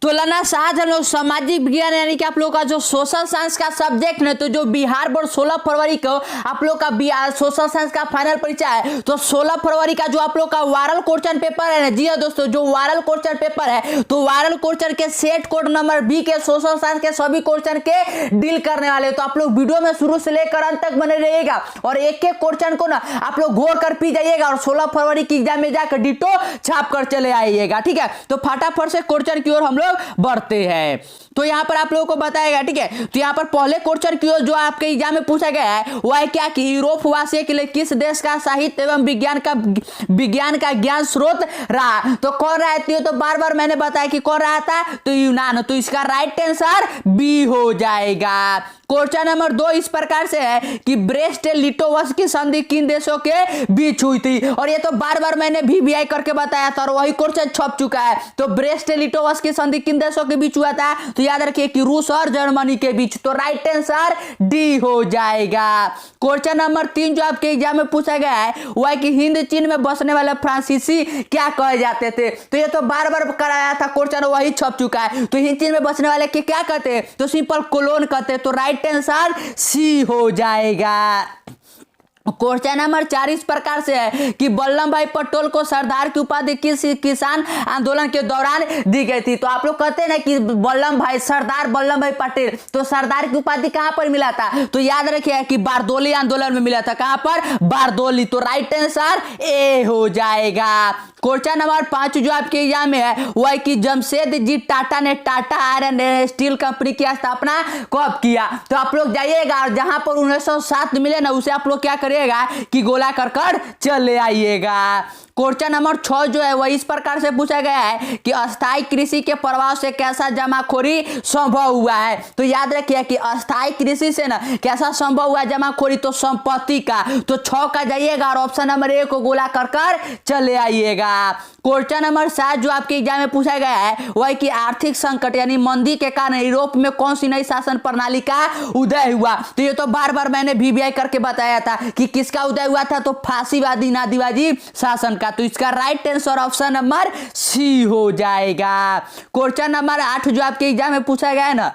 तुलना साझ हम लोग सामाजिक विज्ञान यानी कि आप लोग का जो सोशल साइंस का सब्जेक्ट है, तो जो बिहार बोर्ड 16 फरवरी को आप लोग का सोशल साइंस का फाइनल परीक्षा है, तो 16 फरवरी का जो आप लोग का वायरल क्वेश्चन पेपर है ना, जी हाँ दोस्तों, जो वायरल क्वेश्चन पेपर है, तो वायरल क्वेश्चन के सेट कोड नंबर बी के सोशल साइंस के सभी क्वेश्चन के डील करने वाले। तो आप लोग वीडियो में शुरू से लेकर अंत तक बने रहिएगा और एक एक क्वेश्चन को ना आप लोग गौर कर पी जाइएगा और 16 फरवरी की एग्जाम में जाकर डिटो छाप कर चले आइएगा। ठीक है, तो फटाफट से क्वेश्चन की ओर हम लोग बढ़ते हैं। तो यहाँ पर आप लोगों को बताएगा, ठीक है, तो यहाँ पर पहले क्वेश्चन की ओर जो आपके एग्जाम में पूछा गया है वह है क्या कि यूरोप वासियों के लिए किस देश का साहित्य एवं विज्ञान का ज्ञान स्रोत रहा। तो कौन रहा है, तो बार बार मैंने बताया कि कौन रहा था, तो यूनान। तो इसका राइट आंसर बी हो जाएगा। क्वेश्चन नंबर 2 इस प्रकार से है कि ब्रेस्ट लिटोवस की संधि किन देशों के बीच हुई थी, और ये तो बार बार मैंने VBI करके बताया था और वही क्वेश्चन छप चुका है। तो ब्रेस्ट लिटोवस की संधि किन देशों के बीच हुआ था, तो याद रखिए कि रूस और जर्मनी के बीच। तो राइट आंसर डी हो जाएगा। क्वेश्चन नंबर 3 जो आपके एग्जाम में पूछा गया है वह है कि हिंद चीन में बसने वाले फ्रांसीसी क्या कहे जाते थे। तो ये तो बार बार कराया था क्वेश्चन, वही छप चुका है। तो हिंद चीन में बसने वाले के क्या कहते हैं, तो सिंपल कोलोन कहते हैं। तो राइट आंसर सी हो जाएगा। क्वेश्चन नंबर 4 इस प्रकार से है कि वल्लभ भाई पटेल को सरदार की उपाधि किस किसान आंदोलन के दौरान दी गई थी। तो आप लोग कहते हैं ना कि सरदार वल्लभ भाई पटेल, तो सरदार की उपाधि कहां पर मिला था, तो याद रखिए कि बारदोली आंदोलन में मिला था। कहां पर, बारदोली। तो राइट आंसर ए हो जाएगा। क्वेश्चन नंबर 5 जो आपके एग्जाम में है वह है कि जमशेदजी टाटा ने Tata iron and steel company की स्थापना कब किया। तो आप लोग जाइएगा और जहां पर 1907 मिले ना, उसे आप लोग क्या करिएगा कि गोला कर चले आइएगा। क्वेश्चन नंबर 6 जो है वह इस प्रकार से पूछा गया है कि अस्थायी कृषि के प्रभाव से कैसा जमाखोरी संभव हुआ है। तो याद रखिए कि अस्थायी कृषि से ना कैसा संभव हुआ जमाखोरी, तो संपत्ति का। तो 6 का जाइएगा और ऑप्शन नंबर 1 को गोला कर चले आइएगा। क्वेश्चन नंबर 7 जो आपके एग्जाम में पूछा गया है वह है कि आर्थिक संकट यानी मंदी के कारण यूरोप में कौन सी नई शासन प्रणाली का उदय हुआ। तो ये तो बार बार मैंने VBI करके बताया था कि किसका उदय हुआ था, तो फांसीवादी नाजीवादी शासन का। तो इसका right answer option number C हो जाएगा। क्वेश्चन नंबर 8 जो आपके एग्जाम में पूछा गया है ना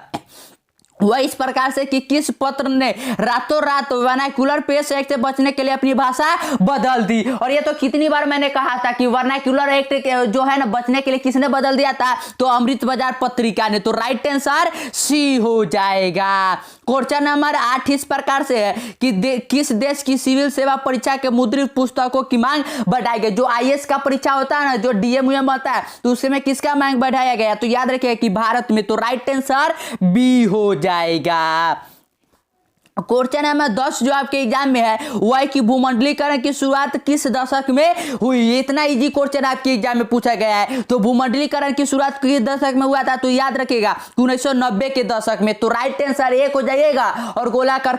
वह इस प्रकार से कि किस पत्र ने रातों रात वर्नाक्यूलर पेश एक्ट से बचने के लिए अपनी भाषा बदल दी। और ये तो कितनी बार मैंने कहा था कि वर्नाक्यूलर एक्ट जो है ना बचने के लिए किसने बदल दिया था, तो अमृत बाजार पत्रिका ने। तो राइट आंसर सी हो जाएगा। क्वेश्चन नंबर 8 इस प्रकार से है कि किस देश की सिविल सेवा परीक्षा के मुद्रित पुस्तकों की मांग बढ़ाई गई। जो IAS का परीक्षा होता है ना, जो DMUM होता है, तो उसमें किसका मांग बढ़ाया गया, तो याद रखिए कि भारत में। तो राइट आंसर बी हो जाएगा। क्वेश्चन नंबर 10 जो आपके एग्जाम में है वह है कि भूमंडलीकरण की शुरुआत किस दशक में हुई। इतना इजी क्वेश्चन आपके एग्जाम में पूछा गया है। तो भूमंडलीकरण की शुरुआत किस दशक में हुआ था, तो याद रखिएगा 1990 के दशक में। तो राइट आंसर 1 हो जाइएगा और गोला कर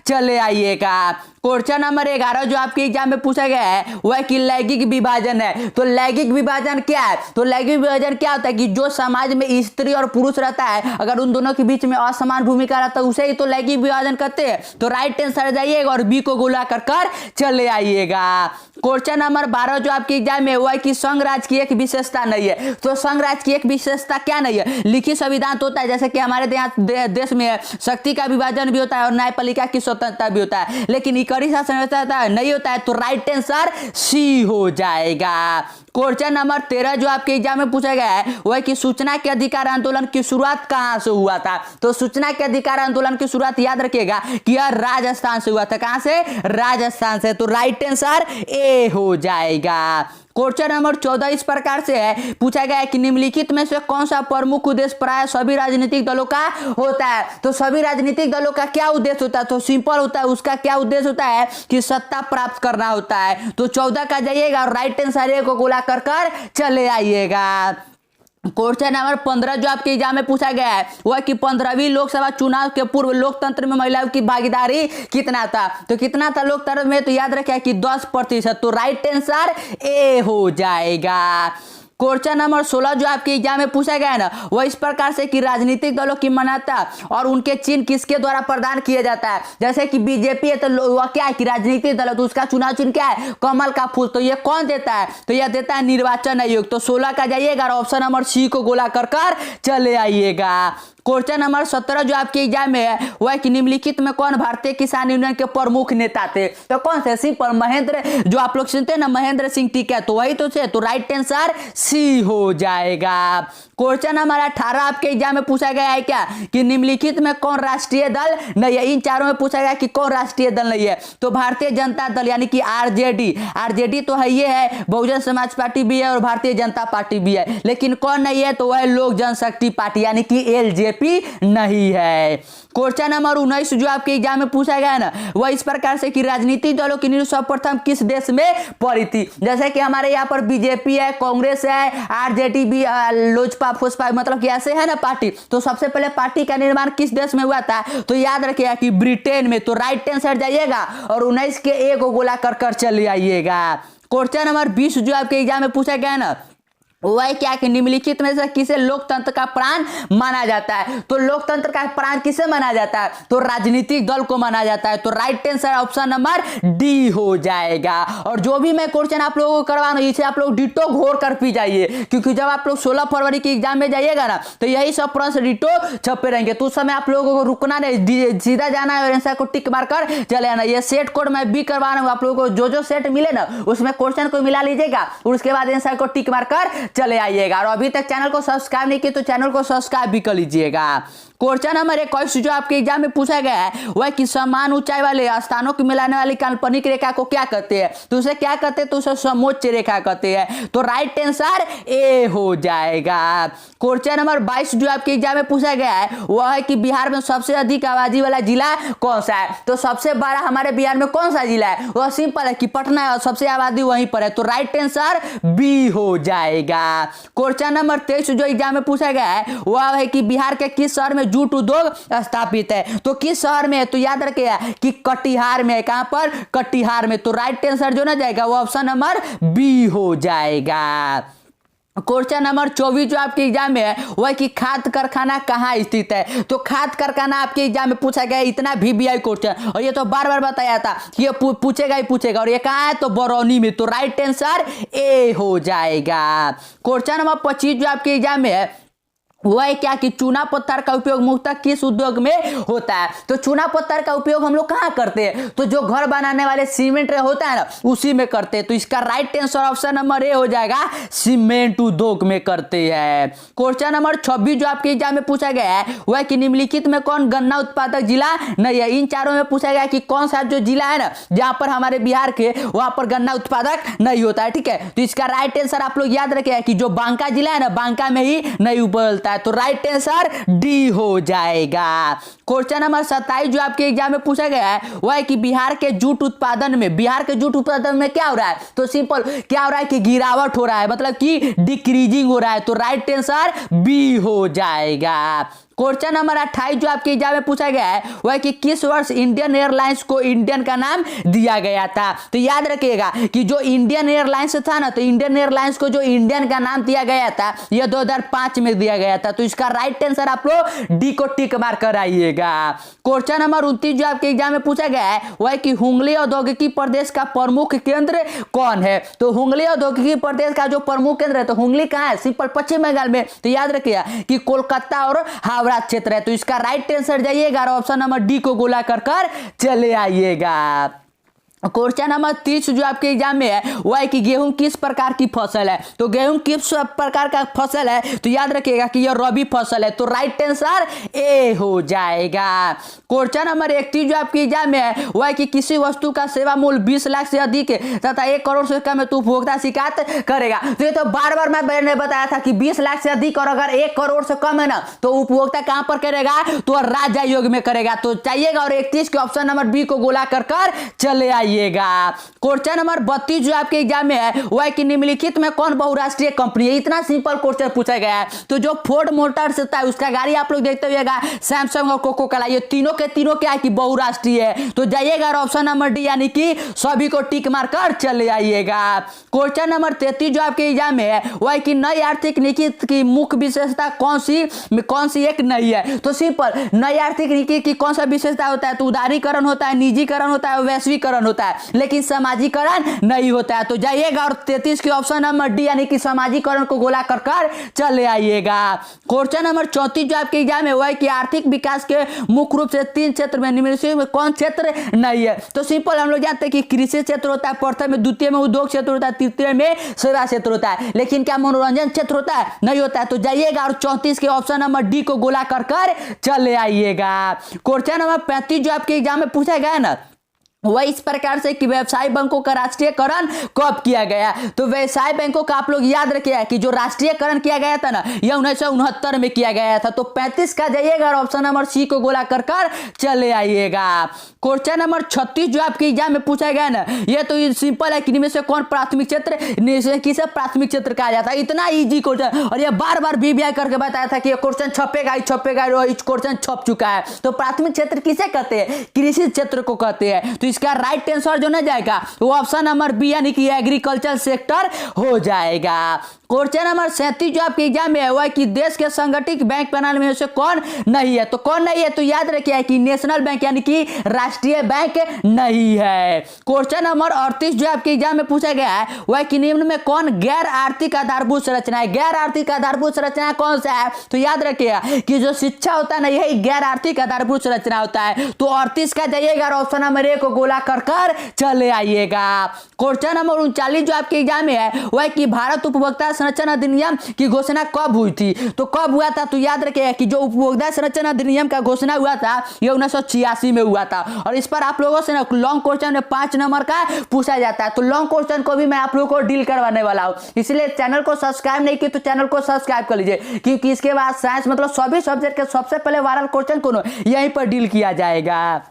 चले आइएगा। क्वेश्चन नंबर 11 जो आपके एग्जाम में पूछा गया है वह कि लैंगिक विभाजन है। तो लैंगिक विभाजन क्या है, तो लैंगिक विभाजन क्या होता है कि जो समाज में स्त्री और पुरुष रहता है, अगर उन दोनों के बीच में असमान भूमिका रहता है उसे ही तो लैंगिक विभाजन कहते हैं। तो राइट आंसर जाइएगा और बी को गोला कर चले आइएगा। क्वेश्चन नंबर 12 जो आपके एग्जाम में वह है कि संघ राज्य की एक विशेषता नहीं है। तो संघ राज्य की एक विशेषता क्या नहीं है, लिखित संविधान तो होता है, जैसे कि हमारे देश में शक्ति का विभाजन भी होता है और न्यायपालिका की स्वतंत्रता भी होता है, लेकिन कड़ी शासन व्यवस्था नहीं होता है। तो राइट आंसर सी हो जाएगा। क्वेश्चन नंबर 13 जो आपके एग्जाम में पूछा गया है वह कि सूचना के अधिकार आंदोलन की शुरुआत कहां से हुआ था। तो सूचना के अधिकार आंदोलन की शुरुआत याद रखिएगा कि यह राजस्थान से हुआ था। कहां से, राजस्थान से। तो राइट आंसर ए हो जाएगा। क्वेश्चन नंबर 14 इस प्रकार से है पूछा गया है कि निम्नलिखित में से कौन सा प्रमुख उद्देश्य प्राय सभी राजनीतिक दलों का होता है। तो सभी राजनीतिक दलों का क्या उद्देश्य होता है, तो सिंपल होता है, उसका क्या उद्देश्य होता है कि सत्ता प्राप्त करना होता है। तो 14 का जाइएगा और राइट आंसर ए को गोला कर चले आइएगा। क्वेश्चन नंबर 15 जो आपके एग्जाम में पूछा गया है वह कि 15वीं लोकसभा चुनाव के पूर्व लोकतंत्र में महिलाओं की भागीदारी कितना था। तो कितना था लोकतंत्र में, तो याद रखिए कि 10%। तो राइट आंसर ए हो जाएगा। क्वेश्चन नंबर 16 जो आपके एग्जाम में पूछा गया है ना, वह इस प्रकार से कि राजनीतिक दलों की मान्यता और उनके चिन्ह किसके द्वारा प्रदान किया जाता है। जैसे कि बीजेपी है तो वह क्या है कि राजनीतिक दल है, तो उसका चुनाव चिन्ह क्या है, कमल का फूल। तो ये कौन देता है, तो यह देता है निर्वाचन आयोग। तो 16 का जाइएगा और ऑप्शन नंबर सी को गोला कर चले आइएगा। क्वेश्चन नंबर 17 जो आपके एग्जाम में है, वह कि निम्नलिखित में कौन भारतीय किसान यूनियन के प्रमुख नेता थे। तो कौन से, सिंपल महेंद्र, जो आप लोग सुनते हैं ना महेंद्र सिंह टीका, तो वही तो थे। तो राइट आंसर सी हो जाएगा। क्वेश्चन नंबर 18 आपके एग्जाम में पूछा गया है क्या कि निम्नलिखित में कौन राष्ट्रीय दल नहीं है। इन चारों में पूछा गया कि कौन राष्ट्रीय दल नहीं है। तो भारतीय जनता दल यानी कि आरजेडी तो है, ये है, बहुजन समाज पार्टी भी है और भारतीय जनता पार्टी भी है, लेकिन कौन नहीं है, तो वह लोक जनशक्ति पार्टी यानी कि एलजेपी नहीं है। क्वेश्चन नंबर 19 जो आपके एग्जाम में पूछा गया है ना, वह इस प्रकार से कि राजनीतिक दलों की नींव सर्वप्रथम किस देश में पड़ी थी। जैसे कि हमारे यहाँ पर बीजेपी है, कांग्रेस है, आरजेडी भी, लोजपा, फोसपा, मतलब कि ऐसे है ना पार्टी। तो सबसे पहले पार्टी का निर्माण किस देश में हुआ था, तो याद रखिएगा कि ब्रिटेन में। तो राइट आंसर जाइएगा और 19 के ए को गोला कर चले आइएगा। क्वेश्चन नंबर 20 जो आपके एग्जाम में पूछा गया है ना, वह क्या कि निम्नलिखित में से किसे लोकतंत्र का प्राण माना जाता है। तो लोकतंत्र का प्राण किसे माना जाता है, तो राजनीतिक दल को माना जाता है। तो right answer option number D हो जाएगा। और जो भी मैं क्वेश्चन आप लोगों को करवा रहा हूं, इसे आप लोग डिटो घोर कर पी जाइए, क्योंकि जब आप लोग 16 फरवरी के एग्जाम में जाइएगा ना, तो यही सब प्रश्न डिटो छपे रहेंगे। तो उस समय आप लोगों को रुकना नहीं, सीधा जाना है और आंसर को टिक मार कर चले आना। ये सेट कोड मैं भी करवा रहा हूं आप लोगों को, जो सेट मिले ना उसमें क्वेश्चन को मिला लीजिएगा और उसके बाद आंसर को टिक मार कर चले आइएगा। और अभी तक चैनल को सब्सक्राइब नहीं किया तो चैनल को सब्सक्राइब भी कर लीजिएगा। क्वेश्चन नंबर 21 जो आपके एग्जाम में पूछा गया है, वह कि समान ऊंचाई वाले स्थानों को मिलाने वाली काल्पनिक रेखा को क्या कहते हैं। तो उसे क्या कहते हैं, तो उसे समोच्च रेखा कहते हैं। तो राइट आंसर ए हो जाएगा। क्वेश्चन नंबर 22 जो आपके एग्जाम में पूछा गया है, वह है कि बिहार में सबसे अधिक आबादी वाला जिला कौन सा है। तो सबसे बड़ा हमारे बिहार में कौन सा जिला है, वह सिंपल है कि पटना है, सबसे आबादी वहीं पर है। तो राइट आंसर बी हो जाएगा। क्वेश्चन नंबर 23 जो एग्जाम में पूछा गया है, वह है कि बिहार के किस शहर में जूट उद्योग स्थापित है। तो किस शहर में है, तो याद रखिएगा कि कटिहार में है। कहां पर, कटिहार में। तो राइट आंसर जो ना जाएगा वो ऑप्शन नंबर बी हो जाएगा। क्वेश्चन नंबर 24 जो आपके एग्जाम में है, वह कि खाद कारखाना कहाँ स्थित है। तो खाद कारखाना आपके एग्जाम में पूछा गया, इतना VVI क्वेश्चन, और ये तो बार बार बताया था कि ये पूछेगा ही पूछेगा। और ये कहाँ है, तो बरौनी में। तो राइट आंसर ए हो जाएगा। क्वेश्चन नंबर 25 जो आपके एग्जाम में है, वह क्या कि चूना पत्थर का उपयोग मुख्यतः किस उद्योग में होता है। तो चूना पत्थर का उपयोग हम लोग कहाँ करते हैं, तो जो घर बनाने वाले सीमेंट होता है ना उसी में करते हैं। तो इसका right answer option number A हो जाएगा, सीमेंट उद्योग में करते हैं। क्वेश्चन नंबर 26 जो आपके एग्जाम में पूछा गया है, वह कि निम्नलिखित में कौन गन्ना उत्पादक जिला नहीं है। इन चारों में पूछा गया कि कौन सा जो जिला है ना जहां पर हमारे बिहार के वहां पर गन्ना उत्पादक नहीं होता है। ठीक है, तो इसका राइट आंसर आप लोग याद रखिए कि जो बांका जिला है ना, बांका में ही नहीं उबलता। तो राइट आंसर डी हो जाएगा। क्वेश्चन नंबर 27 जो आपके एग्जाम में पूछा गया है, वह है कि बिहार के जूट उत्पादन में क्या हो रहा है। तो सिंपल क्या हो रहा है कि गिरावट हो रहा है, मतलब कि डिक्रीजिंग हो रहा है। तो राइट आंसर बी हो जाएगा। क्वेश्चन नंबर 28 जो आपके एग्जाम में पूछा गया है, वह कि किस वर्ष इंडियन एयरलाइंस को इंडियन का नाम दिया गया था। तो याद रखिएगा कि जो इंडियन एयरलाइंस था ना, तो इंडियन एयरलाइंस को जो इंडियन का नाम दिया गया था यह 2005 में दिया गया था। तो इसका राइट आंसर आप लोग डी को टिक मार कर आइएगा। क्वेश्चन नंबर 29 जो आपके एग्जाम में पूछा गया है, वह कि हुगली औद्योगिकी प्रदेश का प्रमुख केंद्र कौन है। तो हुगली औद्योगिकी प्रदेश का जो प्रमुख केंद्र है, तो हुगली कहाँ है, सिंपल पश्चिम बंगाल में। तो याद रखिएगा कि कोलकाता और हावड़ा क्षेत्र है। तो इसका राइट आंसर जाइएगा और ऑप्शन नंबर डी को गोला कर चले आइएगा। क्वेश्चन नंबर 30 जो आपके एग्जाम में है, वह है कि गेहूं किस प्रकार की फसल है। तो गेहूं किस प्रकार का फसल है, तो याद रखिएगा कि यह रबी फसल है। तो राइट आंसर ए हो जाएगा। क्वेश्चन नंबर 31 जो आपके एग्जाम में है, वह है कि किसी वस्तु का सेवा मूल्य 20 लाख से अधिक है तथा 1 करोड़ से कम है तो उपभोक्ता शिकायत करेगा। तो ये तो बार बार मैंने बताया था कि 20 लाख से अधिक और अगर 1 करोड़ से कम है ना, तो उपभोक्ता कहां पर करेगा, तो राज्य आयोग में करेगा। तो चाहिएगा और 31 के ऑप्शन नंबर बी को गोला कर चले आइए। आइएगा। क्वेश्चन नंबर 32 जो आपके एग्जाम में है वह कि निम्नलिखित में कौन बहुराष्ट्रीय कंपनी है। इतना सिंपल क्वेश्चन पूछा गया है। तो जो फोर्ड मोटर्स होता है उसका गाड़ी आप लोग देखते हुएगा, सैमसंग और कोको कोला, ये तीनों के तीनों क्या है कि बहुराष्ट्रीय है। तो जाइएगा और ऑप्शन नंबर डी यानी कि सभी को टिक मारकर चले आइएगा। क्वेश्चन नंबर 33 जो आपके एग्जाम में है वह कि नई आर्थिक नीति की मुख्य विशेषता कौन सी एक नहीं है। तो सिंपल, नई आर्थिक नीति की कौन सा विशेषता होता है। तो उदारीकरण होता है, निजीकरण होता है, वैश्वीकरण होता है, लेकिन सामाजिकरण नहीं होता है। तो जाइएगा और 33 के ऑप्शन नंबर डी यानी कि सामाजिकरण को गोला कर चले आइएगा। क्वेश्चन नंबर 34 जो आपके एग्जाम में वह है कि आर्थिक विकास के मुख्य रूप से 3 क्षेत्र में निम्नलिखित में कौन क्षेत्र नहीं है। तो सिंपल, हम लोग जानते हैं कि कृषि क्षेत्र होता है, प्रथम में, द्वितीय में उद्योग क्षेत्र होता है, तृतीय में सेवा क्षेत्र होता है, लेकिन क्या मनोरंजन क्षेत्र होता है, नहीं होता है। तो जाइएगा और 34 के ऑप्शन नंबर डी को गोला कर चले आइएगा। क्वेश्चन नंबर 35 जो आपके एग्जाम में पूछा गया है ना वह इस प्रकार से कि व्यवसाय बैंकों का राष्ट्रीयकरण कब किया गया। तो व्यवसाय बैंकों का आप लोग याद रखिए कि जो राष्ट्रीयकरण किया गया था ना यह 1969 में किया गया था। तो 35 का जाइएगा और ऑप्शन नंबर सी को गोला कर चले आइएगा। क्वेश्चन नंबर 36 जो आपके एग्जाम में पूछा गया ना यह तो सिंपल है कि इनमें से कौन प्राथमिक क्षेत्र, किसे प्राथमिक क्षेत्र कहा जाता है। इतना ईजी क्वेश्चन, और यह बार बार बीबीआई करके बताया था कि यह क्वेश्चन छपेगा क्वेश्चन छप चुका है। तो प्राथमिक क्षेत्र किसे कहते हैं, कृषि क्षेत्र को कहते हैं। तो इसका राइट आंसर जो ना जाएगा वो ऑप्शन नंबर बी यानी कि एग्रीकल्चर सेक्टर हो जाएगा। क्वेश्चन नंबर 37 जो आपके एग्जाम में है वह कि देश के संगठित बैंक प्रणाली में से कौन नहीं है। तो कौन नहीं है, तो याद रखिए कि नेशनल बैंक यानी कि राष्ट्रीय बैंक नहीं है। क्वेश्चन नंबर 38 जो आपके एग्जाम में पूछा गया है वह कि निम्न में कौन गैर आर्थिक आधारभूत संरचना है। गैर आर्थिक आधारभूत संरचना कौन सा है। तो याद रखिएगा कि जो शिक्षा होता है ना यही गैर आर्थिक आधारभूत संरचना होता है। तो 38 का जाइएगा और ऑप्शन नंबर ए को गोला कर चले आइएगा। क्वेश्चन नंबर 39 जो आपके एग्जाम में है वह कि भारत उपभोक्ता संरक्षण अधिनियम की घोषणा कब हुई थी। तो कब हुआ था, तो याद रखिएगा कि जो उपभोक्ता संरक्षण अधिनियम का घोषणा हुआ था यह 1986 में हुआ था। और इस पर आप लोगों से ना लॉन्ग क्वेश्चन में 5 नंबर का पूछा जाता है। तो लॉन्ग क्वेश्चन को भी मैं आप लोगों को डील करवाने वाला हूं, इसलिए चैनल को सब्सक्राइब नहीं किया तो चैनल को सब्सक्राइब कर लीजिए, क्योंकि इसके बाद साइंस मतलब सभी सब्जेक्ट के सबसे पहले वायरल क्वेश्चन को यहीं पर डील किया जाएगा।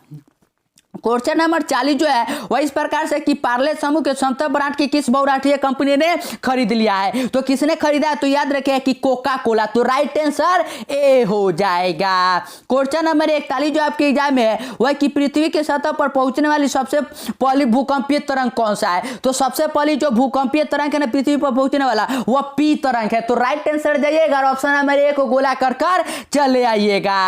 क्वेश्चन नंबर 40 जो है वह इस प्रकार से कि पार्ले समूह के समता ब्रांड की किस बहुराष्ट्रीय कंपनी ने खरीद लिया है। तो किसने खरीदा है, तो याद रखिए कि कोका कोला। तो राइट आंसर ए हो जाएगा। क्वेश्चन नंबर 41 जो आपके एग्जाम में है वह कि पृथ्वी के सतह पर पहुंचने वाली सबसे पहली भूकंपीय तरंग कौन सा है। तो सबसे पहली जो भूकंपीय तरंग है ना पृथ्वी पर पहुंचने वाला वह पी तरंग है। तो राइट आंसर जाइएगा और ऑप्शन नंबर ए को गोला कर चले आइएगा।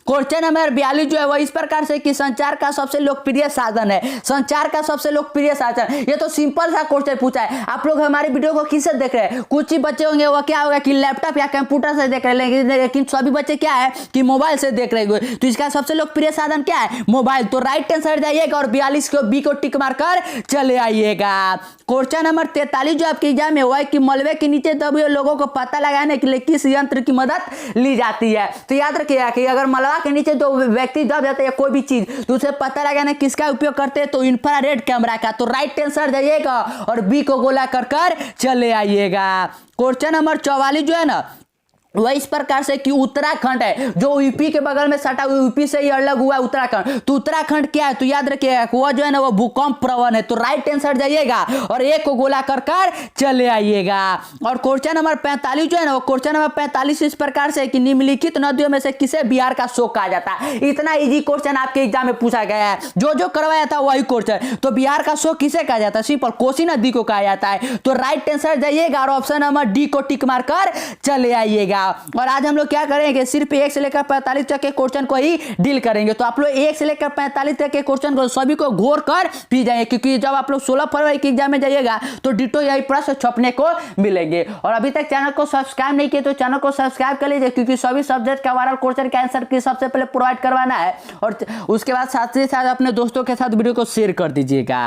क्वेश्चन नंबर 42 जो है वह इस प्रकार से कि संचार का सबसे लोकप्रिय साधन है। संचार का सबसे लोकप्रिय साधन, ये तो सिंपल सा क्वेश्चन पूछा है। आप लोग हमारी वीडियो को किससे देख रहे हैं, कुछ ही बच्चे होंगे वो क्या होगा कि लैपटॉप या कंप्यूटर से देख रहे हैं, लेकिन सभी बच्चे क्या है कि मोबाइल से देख रहे हैं। तो इसका सबसे लोकप्रिय साधन क्या है, मोबाइल। तो राइट आंसर जाइएगा और 42 को बी को टिक मारकर चले आइएगा। क्वेश्चन नंबर 43 जो आपके एग्जाम में हुआ है कि मलबे के नीचे दबे लोगों को पता लगाने के लिए किस यंत्र की मदद ली जाती है। तो याद रखिएगा कि अगर मलबा के नीचे दो व्यक्ति दब जाते हैं कोई भी चीज तो उसे पता लगाने किसका उपयोग करते हैं, तो इंफ्रारेड कैमरा का। तो राइट आंसर जाइएगा और बी को गोला कर चले आइएगा। क्वेश्चन नंबर 44 जो है ना वह इस प्रकार से कि उत्तराखंड है जो यूपी के बगल में सटा हुआ, यूपी से ही अलग हुआ उत्तराखंड। तो उत्तराखंड क्या है, तो याद रखिएगा वह जो है ना वो भूकंप प्रवण है। तो राइट आंसर जाइएगा और एक को गोला कर चले आइएगा। और क्वेश्चन नंबर 45 जो है ना वो क्वेश्चन नंबर 45 इस प्रकार से कि निम्नलिखित नदियों में से किसे बिहार का शोक कहा जाता है। इतना इजी क्वेश्चन आपके एग्जाम में पूछा गया है, जो करवाया था वही क्वेश्चन। तो बिहार का शोक किसे कहा जाता है, सिंपल कोसी नदी को कहा जाता है। तो राइट आंसर जाइएगा और ऑप्शन नंबर डी को टिक मार कर चले आइएगा। और आज हम लोग क्या करेंगे, सिर्फ 1 से लेकर 45 तक के क्वेश्चन को ही डील करेंगे। तो आप लोग 1 से लेकर 45 तक के क्वेश्चन को सभी को घोर कर पी जाएंगे, क्योंकि जब आप लोग 16 फरवरी के एग्जाम में जाइएगा तो डिटो यही प्रश्न छपने को मिलेंगे। और अभी तक चैनल को सब्सक्राइब नहीं किए तो चैनल को सब्सक्राइब कर लीजिए, क्योंकि सभी सब्जेक्ट का वायरल क्वेश्चन का आंसर की सबसे पहले प्रोवाइड करवाना है। और उसके बाद साथ ही साथ अपने दोस्तों के साथ वीडियो को शेयर कर दीजिएगा।